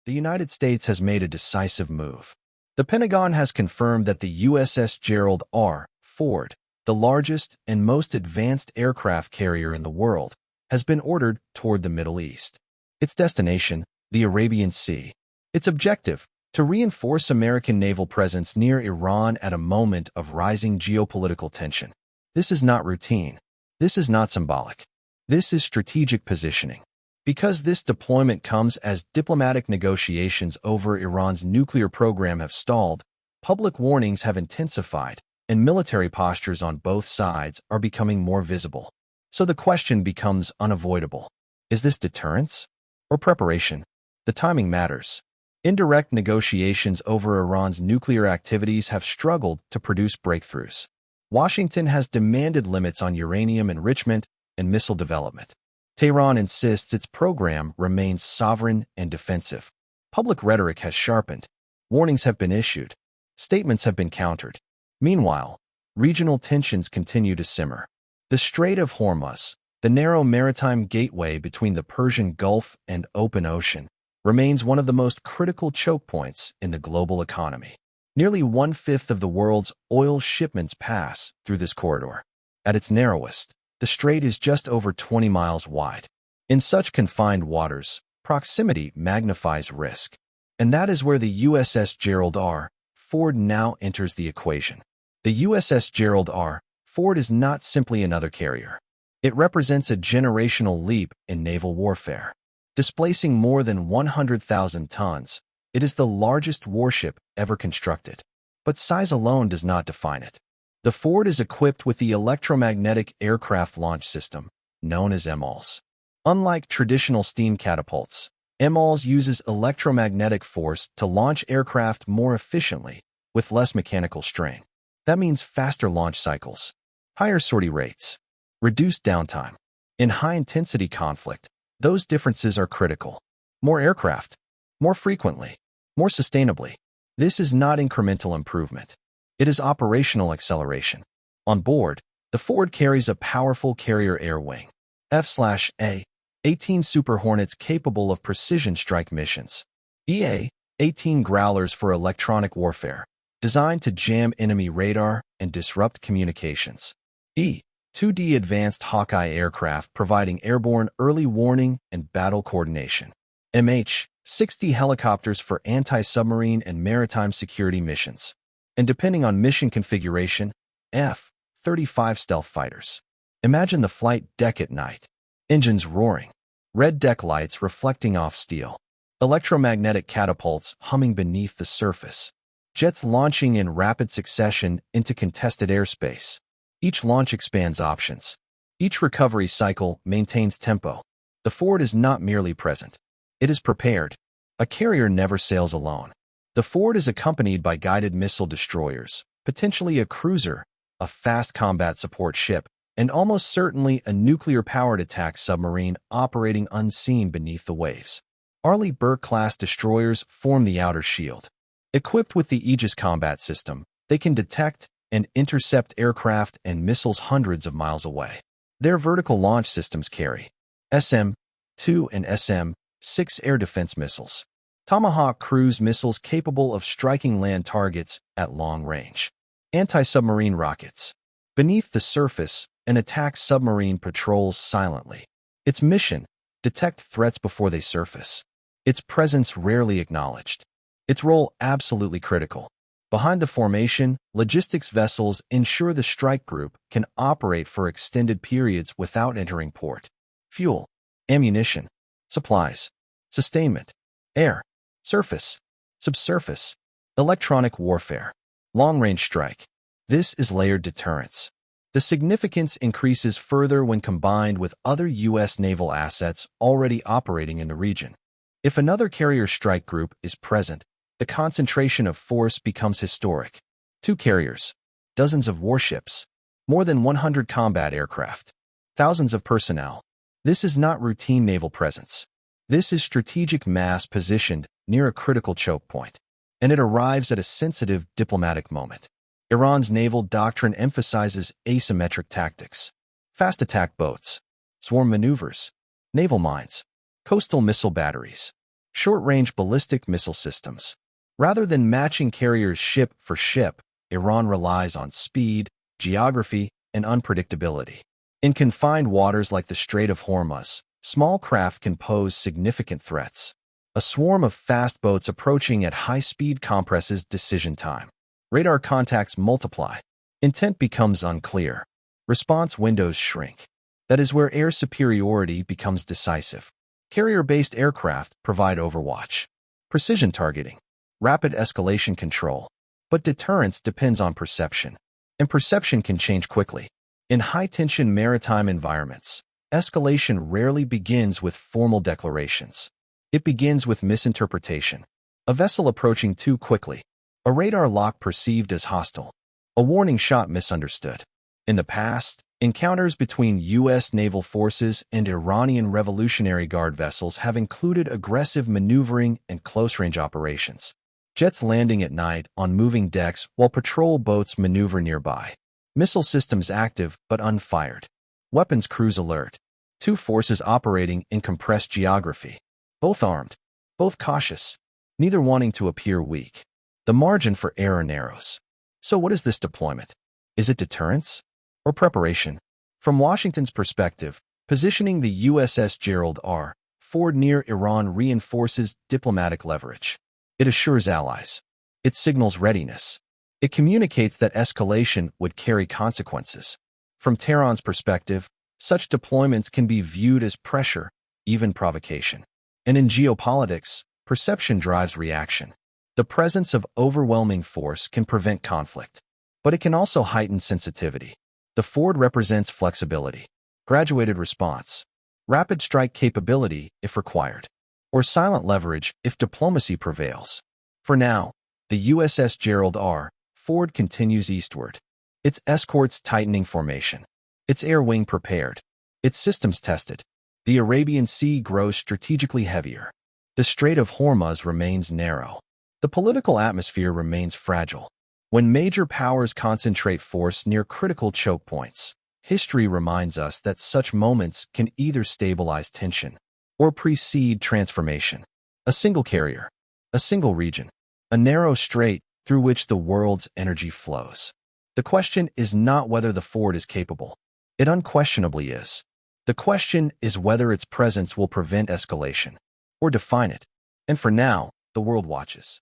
the United States has made a decisive move. The Pentagon has confirmed that the USS Gerald R. Ford, the largest and most advanced aircraft carrier in the world, has been ordered toward the Middle East. Its destination, the Arabian Sea. Its objective, to reinforce American naval presence near Iran at a moment of rising geopolitical tension. This is not routine. This is not symbolic. This is strategic positioning. Because this deployment comes as diplomatic negotiations over Iran's nuclear program have stalled, public warnings have intensified, and military postures on both sides are becoming more visible. So the question becomes unavoidable. Is this deterrence or preparation? The timing matters. Indirect negotiations over Iran's nuclear activities have struggled to produce breakthroughs. Washington has demanded limits on uranium enrichment and missile development. Tehran insists its program remains sovereign and defensive. Public rhetoric has sharpened. Warnings have been issued. Statements have been countered. Meanwhile, regional tensions continue to simmer. The Strait of Hormuz, the narrow maritime gateway between the Persian Gulf and open ocean, remains one of the most critical choke points in the global economy. Nearly one-fifth of the world's oil shipments pass through this corridor. At its narrowest, the strait is just over 20 miles wide. In such confined waters, proximity magnifies risk. And that is where the USS Gerald R. Ford now enters the equation. The USS Gerald R. Ford is not simply another carrier. It represents a generational leap in naval warfare. Displacing more than 100,000 tons, it is the largest warship ever constructed. But size alone does not define it. The Ford is equipped with the Electromagnetic Aircraft Launch System, known as EMALS. Unlike traditional steam catapults, EMALS uses electromagnetic force to launch aircraft more efficiently, with less mechanical strain. That means faster launch cycles, higher sortie rates, reduced downtime. In high-intensity conflict, those differences are critical. More aircraft, more frequently, more sustainably. This is not incremental improvement. It is operational acceleration. On board, the Ford carries a powerful carrier air wing, F/A, 18 Super Hornets capable of precision strike missions, EA, 18 Growlers for electronic warfare, designed to jam enemy radar and disrupt communications, 2D Advanced Hawkeye aircraft providing airborne early warning and battle coordination, MH, 60 helicopters for anti-submarine and maritime security missions, and depending on mission configuration, F-35 stealth fighters. Imagine the flight deck at night. Engines roaring, red deck lights reflecting off steel, electromagnetic catapults humming beneath the surface, jets launching in rapid succession into contested airspace. Each launch expands options. Each recovery cycle maintains tempo. The Ford is not merely present. It is prepared. A carrier never sails alone. The Ford is accompanied by guided missile destroyers, potentially a cruiser, a fast combat support ship, and almost certainly a nuclear-powered attack submarine operating unseen beneath the waves. Arleigh Burke-class destroyers form the outer shield. Equipped with the Aegis combat system, they can detect and intercept aircraft and missiles hundreds of miles away. Their vertical launch systems carry SM-2 and SM-6 air defense missiles, Tomahawk cruise missiles capable of striking land targets at long range, anti-submarine rockets. Beneath the surface, an attack submarine patrols silently. Its mission, detect threats before they surface. Its presence rarely acknowledged. Its role absolutely critical. Behind the formation, logistics vessels ensure the strike group can operate for extended periods without entering port. Fuel, ammunition, supplies, sustainment, air, surface, subsurface, electronic warfare, long-range strike. This is layered deterrence. The significance increases further when combined with other U.S. naval assets already operating in the region. If another carrier strike group is present, the concentration of force becomes historic. 2 carriers, dozens of warships, more than 100 combat aircraft, thousands of personnel. This is not routine naval presence. This is strategic mass positioned near a critical choke point, and it arrives at a sensitive diplomatic moment. Iran's naval doctrine emphasizes asymmetric tactics, fast attack boats, swarm maneuvers, naval mines, coastal missile batteries. Short-range ballistic missile systems. Rather than matching carriers ship for ship, Iran relies on speed, geography, and unpredictability. In confined waters like the Strait of Hormuz, small craft can pose significant threats. A swarm of fast boats approaching at high speed compresses decision time. Radar contacts multiply. Intent becomes unclear. Response windows shrink. That is where air superiority becomes decisive. Carrier-based aircraft provide overwatch, precision targeting, rapid escalation control. But deterrence depends on perception, and perception can change quickly. In high-tension maritime environments, escalation rarely begins with formal declarations. It begins with misinterpretation. A vessel approaching too quickly. A radar lock perceived as hostile. A warning shot misunderstood. In the past, encounters between U.S. naval forces and Iranian Revolutionary Guard vessels have included aggressive maneuvering and close-range operations. Jets landing at night on moving decks while patrol boats maneuver nearby. Missile systems active but unfired. Weapons crews alert. Two forces operating in compressed geography. Both armed, both cautious, neither wanting to appear weak. The margin for error narrows. So what is this deployment? Is it deterrence or preparation? From Washington's perspective, positioning the USS Gerald R. Ford near Iran reinforces diplomatic leverage. It assures allies. It signals readiness. It communicates that escalation would carry consequences. From Tehran's perspective, such deployments can be viewed as pressure, even provocation. And in geopolitics, perception drives reaction. The presence of overwhelming force can prevent conflict, but it can also heighten sensitivity. The Ford represents flexibility, graduated response, rapid strike capability if required, or silent leverage if diplomacy prevails. For now, the USS Gerald R. Ford continues eastward. Its escorts tightening formation. Its air wing prepared. Its systems tested. The Arabian Sea grows strategically heavier. The Strait of Hormuz remains narrow. The political atmosphere remains fragile. When major powers concentrate force near critical choke points, history reminds us that such moments can either stabilize tension or precede transformation. A single carrier, a single region, a narrow strait through which the world's energy flows. The question is not whether the Ford is capable. It unquestionably is. The question is whether its presence will prevent escalation or define it. And for now, the world watches.